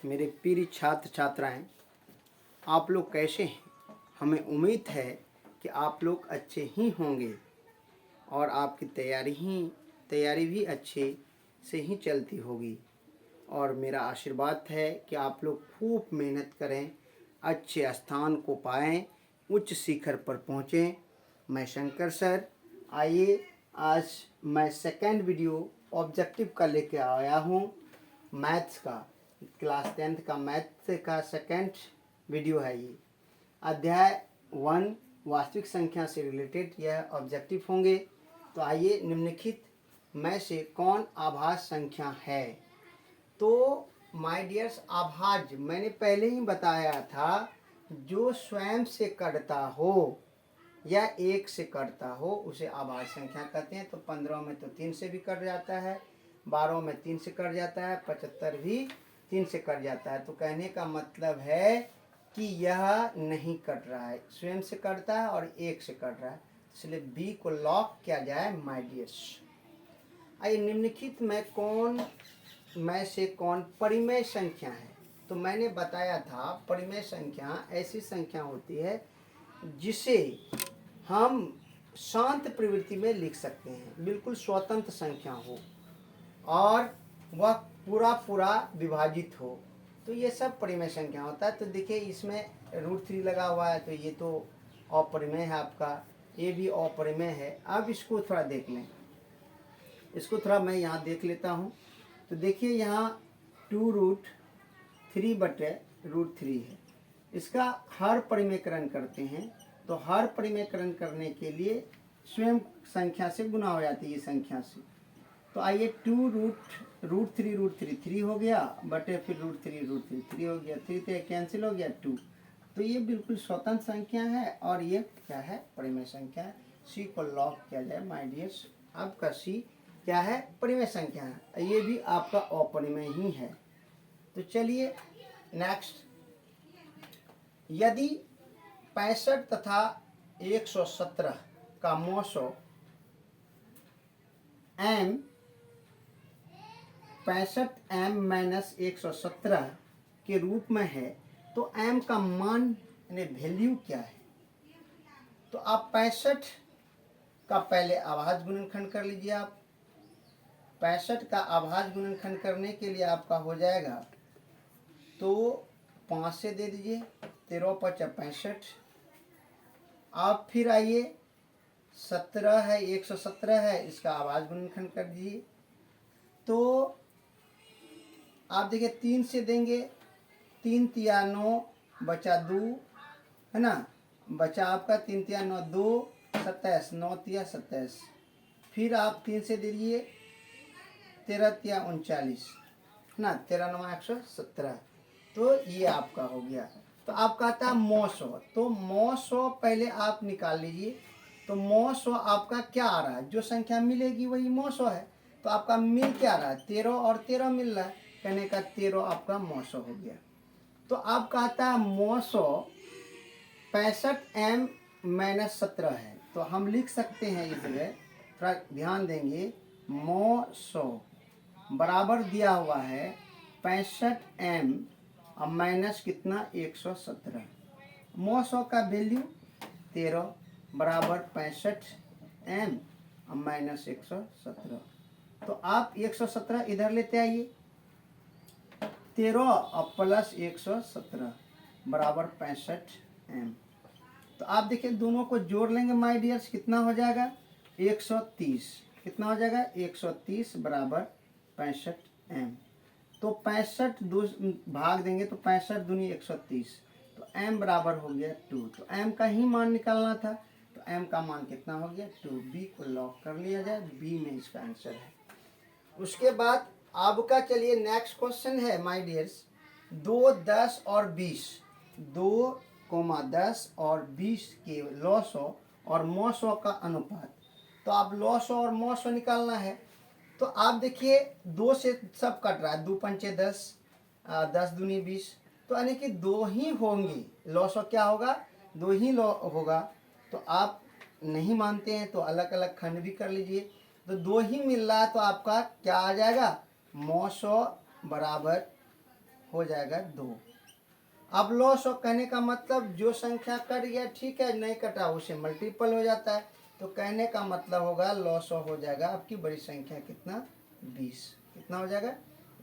मेरे प्रिय छात्र छात्राएं, आप लोग कैसे हैं? हमें उम्मीद है कि आप लोग अच्छे ही होंगे और आपकी तैयारी भी अच्छे से ही चलती होगी। और मेरा आशीर्वाद है कि आप लोग खूब मेहनत करें, अच्छे स्थान को पाएं, उच्च शिखर पर पहुँचें। मैं शंकर सर, आइए आज मैं सेकंड वीडियो ऑब्जेक्टिव का लेके आया हूँ। मैथ्स का, क्लास 10th का मैथ्स का सेकंड वीडियो है ये। अध्याय 1 वास्तविक संख्या से रिलेटेड यह ऑब्जेक्टिव होंगे। तो आइए, निम्नलिखित में से कौन आभाज्य संख्या है? तो माय डियर्स, आभाज्य मैंने पहले ही बताया था, जो स्वयं से कटता हो या 1 से कटता हो उसे आभाज्य संख्या कहते हैं। तो 15 में तो 3 से भी कट जाता है, 12 में 3 से कट जाता है, 75 भी 3 से कट जाता है। तो कहने का मतलब है कि यह नहीं कट रहा है, स्वयं से कटता है और 1 से कट रहा है, इसलिए बी को लॉक किया जाए माय डियर्स। आइए, निम्नलिखित में से कौन परिमेय संख्या है? तो मैंने बताया था, परिमेय संख्या ऐसी संख्या होती है जिसे हम शांत प्रवृत्ति में लिख सकते हैं, बिल्कुल स्वतंत्र संख्या हो और वह पूरा विभाजित हो, तो ये सब परिमेय संख्या होता है। तो देखिए, इसमें √3 लगा हुआ है, तो ये तो अपरिमेय है आपका, ये भी अपरिमेय है। अब इसको थोड़ा देख लें, इसको थोड़ा मैं यहाँ देख लेता हूँ। तो देखिए, यहाँ 2√3/√3 है। इसका हर परिमेयकरण करते हैं, तो हर परिमेयकरण करने के लिए स्वयं संख्या से गुना हो जाती है, ये संख्या से। तो आइए, 2√3 हो गया बटे फिर √3 हो गया, 3 से कैंसिल हो गया 2। तो ये बिल्कुल स्वतंत्र संख्या है और ये क्या है? परिमेय संख्या है। सी को लॉक किया जाए माय डियर्स। आपका सी क्या है? परिमेय संख्या है। ये भी आपका अपरिमेय ही है। तो चलिए नेक्स्ट, यदि 65 तथा 117 का मौसो m 65m-117 के रूप में है, तो m का मान यानी वैल्यू क्या है? तो आप 65 का पहले अभाज्य गुणनखंड कर लीजिए। आप 65 का अभाज्य गुणनखंड करने के लिए आपका हो जाएगा, तो 5 से दे दीजिए, 13 × 5 = 65। आप फिर आइए, 17 है, 117 है, इसका अभाज्य गुणनखंड कर दीजिए। तो आप देखिए, 3 से देंगे, 3 × 3 = 9 बचा 2, है ना, बचा आपका 3 × 3 = 9, 2 27, 9 × 3 = 27। फिर आप 3 से दे दीजिए, 13 × 3 = 39, है ना, 13 × 9 = 117। तो ये आपका हो गया। तो आप कहता है मौसो, तो मौसो पहले आप निकाल लीजिए। तो मौसो आपका क्या आ रहा है? जो संख्या मिलेगी वही मौसो है। तो आपका मिल क्या रहा है? 13 और 13 मिल रहा है, कहने का 13 आपका मौसो हो गया। तो आप कहता है मौसो 65m-17 है, तो हम लिख सकते हैं इस जगह, थोड़ा ध्यान देंगे, मौसो बराबर दिया हुआ है 65m और माइनस कितना? 117। मौसो का वैल्यू 13 बराबर 65m और माइनस 117। तो आप 117 इधर लेते आइए, 13 और प्लस 117 बराबर 65m। तो आप देखिए, दोनों को जोड़ लेंगे माय डियर्स, कितना हो जाएगा? 130। कितना हो जाएगा? 130 बराबर 65m। तो 65 भाग देंगे तो 65 दूनी 130, तो m बराबर हो गया 2। तो m का ही मान निकालना था, तो m का मान कितना हो गया? 2। b को लॉक कर लिया जाए, b में इसका आंसर है। उसके बाद आपका चलिए नेक्स्ट क्वेश्चन है माय डियर्स, 2, 10 और 20, 2, 10 और 20 के लॉसो और मौसो का अनुपात। तो आप लॉसो और मौसो निकालना है। तो आप देखिए, 2 से सब कट रहा है, 2 × 5 = 10, 10 दूनी 20, तो यानी कि 2 ही होंगी। लॉसो क्या होगा? 2 ही होगा। तो आप नहीं मानते हैं तो अलग अलग खंड भी कर लीजिए। तो 2 ही मिल रहा है, तो आपका क्या आ जाएगा? मौसो बराबर हो जाएगा 2। अब लॉस ऑफ कहने का मतलब जो संख्या कट गया ठीक है, नहीं कटा उसे मल्टीपल हो जाता है, तो कहने का मतलब होगा लॉस ऑफ हो जाएगा आपकी बड़ी संख्या कितना 20। कितना हो जाएगा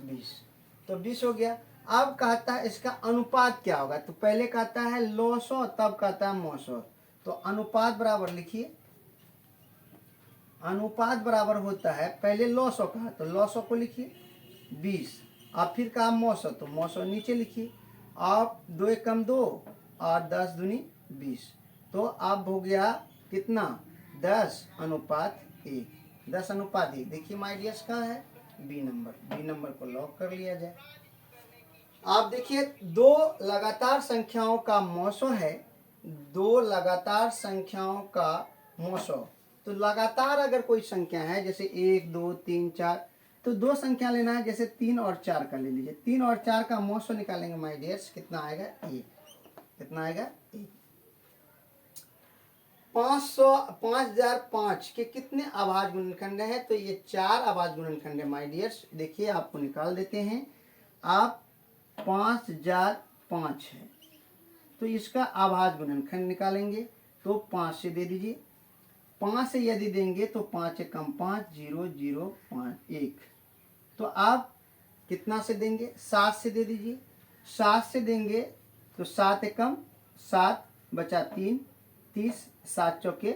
20। तो 20 हो गया। अब कहता है इसका अनुपात क्या होगा, तो पहले कहता है लॉस ऑफ तब कहता है मॉस ऑफ। तो अनुपात बराबर लिखिए, अनुपात बराबर होता है पहले लॉस ऑफ कहा तो लॉस ऑफ को लिखिए 20, अब फिर कहा मॉस ऑफ तो मॉस ऑफ नीचे लिखिए। अब 2 एकम 2 और 10 दूनी 20, तो अब हो गया कितना 10:1। 10:1 देखिए माय डियर्स कहाँ है बी नंबर। बी नंबर को लॉक कर लिया जाए। आप देखिए 2 लगातार संख्याओं का मौसो है, 2 लगातार संख्याओं का मौसो। तो लगातार अगर कोई संख्या है जैसे 1 2 3 4, तो 2 संख्या लेना है, जैसे 3 और 4 का ले लीजिए। 3 और 4 का मौसो निकालेंगे माय डियर्स, कितना आएगा 1। कितना आएगा 1। 5005 के कितने आभाज्य गुणनखंड है, तो ये 4 आभाज्य गुणनखंड है माय डियर्स। देखिए आपको निकाल देते हैं। आप 5005 है, तो इसका आभाज्य गुणनखंड निकालेंगे तो 5 से दे दीजिए। 5 से यदि देंगे तो 5 एकम 5 0 0 5 1। तो आप कितना से देंगे 7 से दे दीजिए। 7 से देंगे तो 7 एकम 7 बचा 3 30, 7 चौके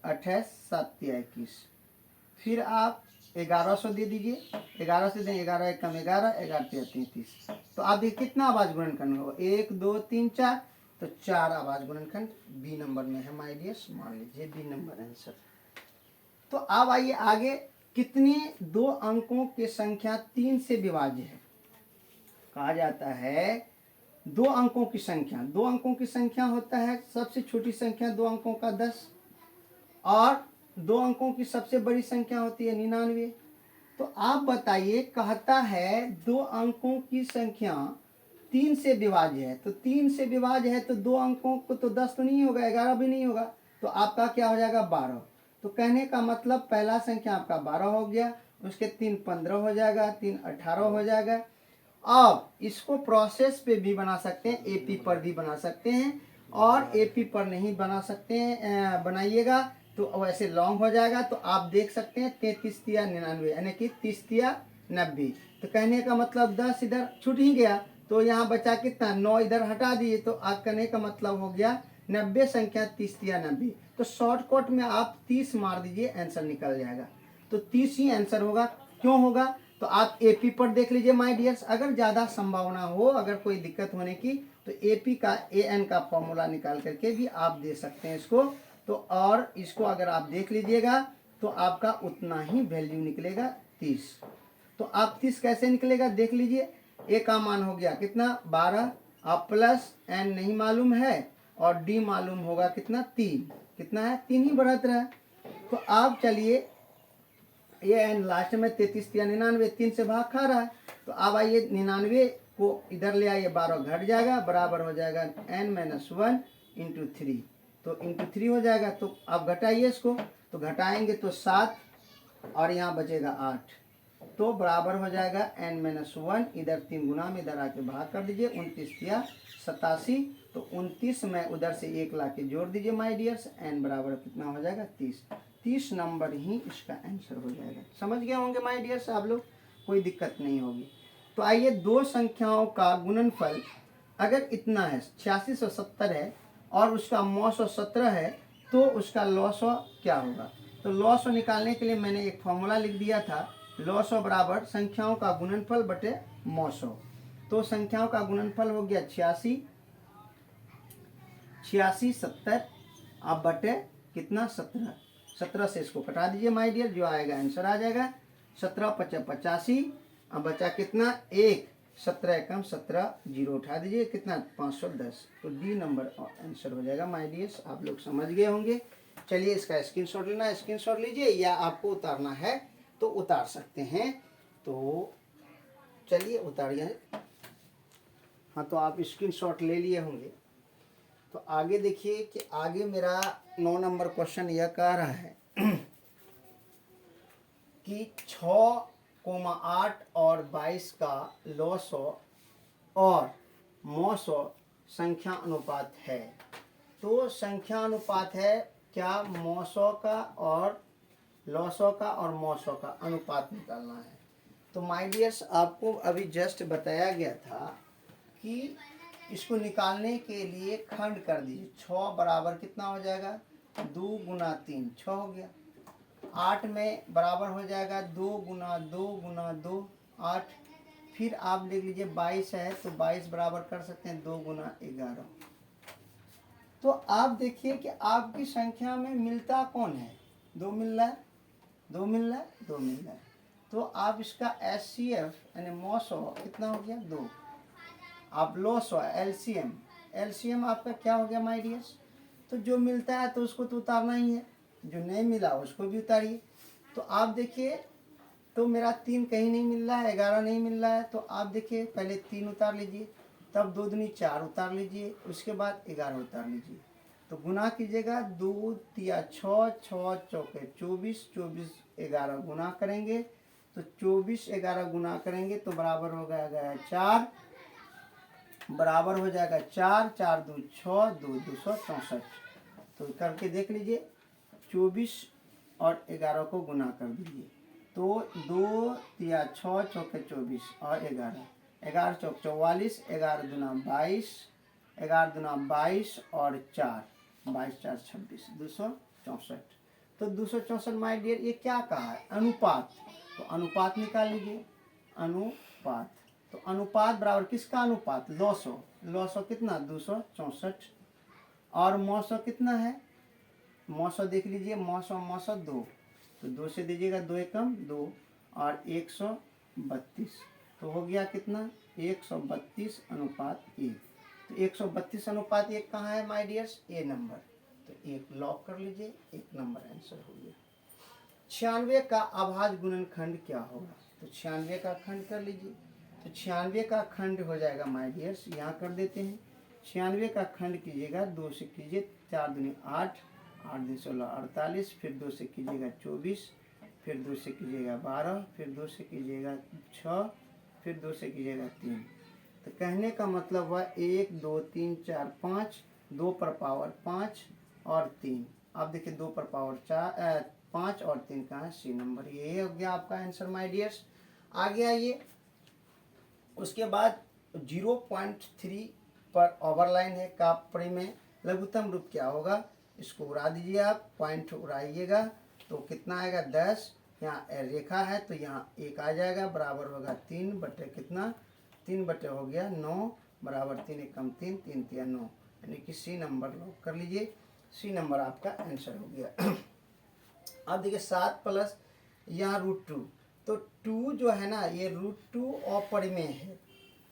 28, 7 तिया 21। फिर आप 1100 दे दीजिए। 11 से दें 11 एकम 11, 11 तिया 33। तो आप देखिए कितना आभाज्य गुणनखंड होगा 1 2 3 4, तो 4 आभाज्य गुणनखंड बी नंबर में है माय डियर्स, मान लीजिए बी नंबर आंसर। तो अब आइए आगे, कितने 2 अंकों की संख्या 3 से विभाज्य है। कहा जाता है 2 अंकों की संख्या, 2 अंकों की संख्या होता है सबसे छोटी संख्या 2 अंकों का 10, और 2 अंकों की सबसे बड़ी संख्या होती है 99। तो आप बताइए, कहता है 2 अंकों की संख्या 3 से विभाज्य है, तो 3 से विभाज्य है तो 2 अंकों को तो 10 तो नहीं होगा, 11 भी नहीं होगा, तो आपका क्या हो जाएगा 12। तो कहने का मतलब पहला संख्या आपका 12 हो गया, उसके 3 15 हो जाएगा, 3 18 हो जाएगा। अब इसको प्रोसेस पे भी बना सकते हैं, एपी पर भी बना सकते हैं, और एपी पर नहीं बना सकते हैं बनाइएगा तो वैसे लॉन्ग हो जाएगा। तो आप देख सकते हैं 33 तिया 99 यानी कि 30 तिया 90। तो कहने का मतलब 10 इधर छूट ही गया, तो यहाँ बचा कितना 9 इधर हटा दिए, तो आप कहने का मतलब हो गया 90 संख्या 30 तिया 90। तो शॉर्टकट में आप 30 मार दीजिए, आंसर निकल जाएगा। तो 30 ही आंसर होगा। क्यों होगा, तो आप एपी पर देख लीजिए माय डियर्स। अगर ज़्यादा संभावना हो, अगर कोई दिक्कत होने की, तो एपी का एन का फॉर्मूला निकाल करके भी आप दे सकते हैं इसको। तो और इसको अगर आप देख लीजिएगा तो आपका उतना ही वैल्यू निकलेगा 30। तो आप 30 कैसे निकलेगा देख लीजिए। ए का मान हो गया कितना 12, आप प्लस एन नहीं मालूम है, और डी मालूम होगा कितना 3। कितना है 3 ही बढ़त रहा है। तो आप चलिए ये एन लास्ट में 33 या 99 3 से भाग खा रहा है, तो अब आइए 99 को इधर ले आइए, 12 घट जाएगा, बराबर हो जाएगा n-1 इंटू 3। तो इंटू 3 हो जाएगा। तो आप घटाइए इसको, तो घटाएंगे तो 7 और यहाँ बचेगा 8, तो बराबर हो जाएगा n-1। इधर 3 गुना में इधर आके भाग कर दीजिए, 29 या 87। तो 29 में उधर से 1 ला के जोड़ दीजिए माय डियर्स, n बराबर कितना हो जाएगा 30। 30 नंबर ही इसका आंसर हो जाएगा। समझ गए होंगे माय डियर्स आप लोग, कोई दिक्कत नहीं होगी। तो आइए 2 संख्याओं का गुणनफल अगर इतना है 8670 है और उसका 917 है, तो उसका लॉसो क्या होगा। तो लॉसो निकालने के लिए मैंने एक फॉर्मूला लिख दिया था, लॉसो बराबर संख्याओं का गुणनफल बटे मौसो। तो संख्याओं का गुणनफल हो गया 86 70, अब बटे कितना 17। 17 से इसको कटा दीजिए माय डियर, जो आएगा आंसर आ जाएगा 17 5 85। अब बचा कितना 1, 17 एकम 17, 0 उठा दीजिए, कितना 510। तो डी नंबर आंसर हो जाएगा माय डियर्स। आप लोग समझ गए होंगे। चलिए इसका स्क्रीनशॉट लेना, स्क्रीनशॉट लीजिए, या आपको उतारना है तो उतार सकते हैं। तो चलिए उतारिए। हाँ, तो आप स्क्रीनशॉट ले लिए होंगे। तो आगे देखिए कि आगे मेरा 9 नंबर क्वेश्चन यह कह रहा है कि 6,8 और 22 का लॉसो और मौसो संख्या अनुपात है। तो संख्या अनुपात है क्या, मौसो का और लॉसो का और मौसो का अनुपात निकालना है। तो माय डियर्स, आपको अभी जस्ट बताया गया था कि इसको निकालने के लिए खंड कर दीजिए। 6 बराबर कितना हो जाएगा, 2 गुना 3, 6 हो गया। 8 में बराबर हो जाएगा 2 गुना 2 गुना 2, 8। फिर आप लिख लीजिए 22 है तो 22 बराबर कर सकते हैं 2 गुना 11। तो आप देखिए कि आपकी संख्या में मिलता कौन है, 2 मिल रहा है, 2 मिल रहा है, 2 मिल रहा है। तो आप इसका HCF यानी मौसो कितना हो गया, 2। आप लॉसो LCM आपका क्या हो गया माय डियर्स। तो जो मिलता है तो उसको तो उतारना ही है, जो नहीं मिला उसको भी उतारिए। तो आप देखिए, तो मेरा 3 कहीं नहीं मिल रहा है, 11 नहीं मिल रहा है। तो आप देखिए पहले 3 उतार लीजिए, तब 2 दूनी 4 उतार लीजिए, उसके बाद 11 उतार लीजिए। तो गुना कीजिएगा, 2 तिया 6, 6 चौके 24, 24 11 गुना करेंगे तो 24 11 गुना करेंगे तो बराबर हो गया 4, बराबर हो जाएगा 4, 4 2 6, 2 264। तो करके देख लीजिए, 24 और 11 को गुना कर दीजिए तो 2 तिया 6 चौके 24 और 11, 11 चौक 44, 11 दूना 22, 11 दूना 22 और 4, 22 4 26, 264। तो 264 माय डियर, ये क्या कहा है, अनुपात। तो अनुपात निकाल लीजिए, अनुपात। तो अनुपात बराबर किसका अनुपात, लॉसो। लॉसो कितना, 264। और मौसो कितना है, मौसो देख लीजिए, मौसो 2। तो 2 से दीजिएगा, 2 एकम 2 और 132। तो हो गया कितना, 132 अनुपात 1। तो 132 अनुपात 1 कहाँ है माय डियर्स, ए नंबर। तो 1 लॉक कर लीजिए, 1 नंबर आंसर हो गया। 96 का अभाज्य गुणनखंड क्या होगा। तो 96 का खंड कर लीजिए। तो 96 का खंड हो जाएगा माय डियर्स, यहाँ कर देते हैं। 96 का खंड कीजिएगा, 2 से कीजिए, 4 दूनी 8, 8 दूनी 16 48, फिर 2 से कीजिएगा 24, फिर 2 से कीजिएगा 12, फिर 2 से कीजिएगा 6, फिर 2 से कीजिएगा 3। तो कहने का मतलब हुआ 1 2 3 4 5, 2 पर पावर 5 और 3। आप देखिए 2 पर पावर 4 5 और 3 का है, सी नंबर। ये हो गया आपका आंसर माय डियर्स। आगे आइए, उसके बाद 0.3 पर ओवरलाइन है का परिमेय लघुत्तम रूप क्या होगा, इसको उड़ा दीजिए आप, पॉइंट उड़ाइएगा तो कितना आएगा 10। यहाँ रेखा है तो यहाँ 1 आ जाएगा, बराबर होगा 3 बटे कितना, 3 बटे हो गया 9, बराबर 3 एकम 3, 3 तिया 9, यानी कि सी नंबर लॉक कर लीजिए। सी नंबर आपका आंसर हो गया। अब देखिए 7 प्लस यहाँ √2, तो 2 जो है ना, ये √2 अपरिमेय है।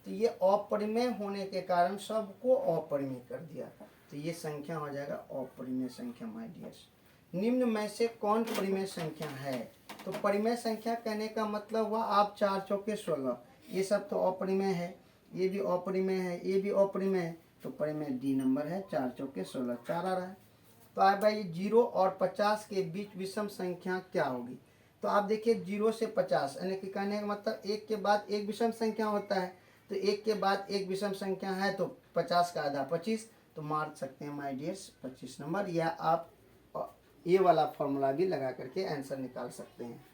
तो ये अपरिमेय होने के कारण सबको अपरिमेय कर दिया, तो ये संख्या हो जाएगा अपरिमेय संख्या माय डियर्स। निम्न में से कौन परिमेय संख्या है। तो परिमेय संख्या कहने का मतलब हुआ आप 4 चौके 16, ये सब तो अपरिमेय है, ये भी अपरिमेय है, ये भी अपरिमेय है। तो परिमेय डी नंबर है, 4 चौके 16, 4 आ रहा है। तो आप भाई 0 और 50 के बीच विषम संख्या क्या होगी। तो आप देखिए 0 से 50 यानी कि कहने का मतलब 1 के बाद एक विषम संख्या होता है। तो 1 के बाद एक विषम संख्या है तो 50 का आधा 25, तो मार सकते हैं माय डियर्स 25 नंबर। या आप ये वाला फॉर्मूला भी लगा करके आंसर निकाल सकते हैं।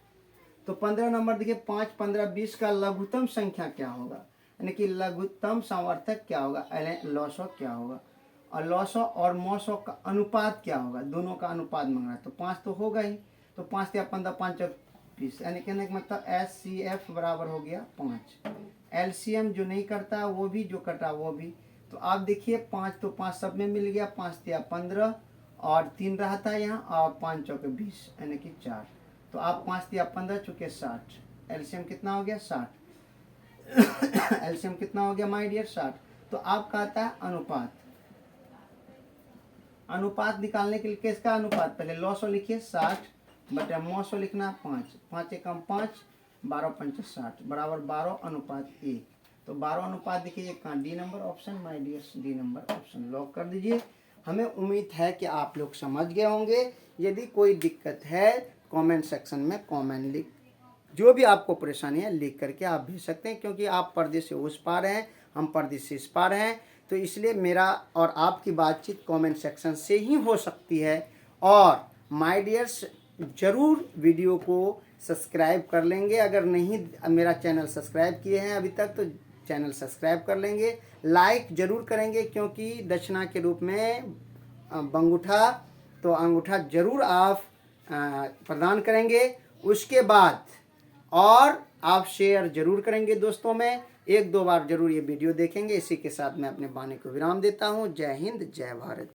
तो 15 नंबर देखिए, 5 15 20 का लघुत्तम संख्या क्या होगा, यानी कि लघुत्तम समर्थक क्या होगा, लॉसो क्या होगा, और लॉसो और मौसो का अनुपात क्या होगा, दोनों का अनुपात मांग रहा है। तो 5 तो होगा ही, तो 5 या 15 5 20, यानी कहने का मतलब HCF बराबर हो गया 5। LCM जो नहीं करता वो भी, जो कटा वो भी। तो आप देखिए 5 तो 5 सब में मिल गया, 5 या 15 और 3 रहा था यहाँ, और 5 चौके 20 यानी कि 4। तो आप 5 या 15 चुके 60, एलसीएम कितना हो गया 60। एलसीएम कितना हो गया माय डियर 60। तो आप कहता है अनुपात, अनुपात निकालने के लिए किसका अनुपात, पहले लॉसो लिखिए 60 बटे मौसो लिखना 5, 5 एकम 5, 12 पंच 60, बराबर 12 अनुपात 1। तो 12 अनुपात देखिए कहाँ, D number option my dear, D number option lock कर दीजिए। हमें उम्मीद है कि आप लोग समझ गए होंगे। यदि कोई दिक्कत है कमेंट सेक्शन में कमेंट लिख, जो भी आपको परेशानी है लिख करके आप भेज सकते हैं, क्योंकि आप पर्दे से उस पार हैं, हम पर्दे से इस पार हैं। तो इसलिए मेरा और आपकी बातचीत कमेंट सेक्शन से ही हो सकती है। और माय डियर्स, ज़रूर वीडियो को सब्सक्राइब कर लेंगे। अगर नहीं मेरा चैनल सब्सक्राइब किए हैं अभी तक तो चैनल सब्सक्राइब कर लेंगे। लाइक ज़रूर करेंगे, क्योंकि दक्षिणा के रूप में अंगूठा, तो अंगूठा ज़रूर आप प्रदान करेंगे। उसके बाद और आप शेयर ज़रूर करेंगे दोस्तों में, 1-2 बार ज़रूर ये वीडियो देखेंगे। इसी के साथ मैं अपने वाणी को विराम देता हूँ। जय हिंद, जय भारत।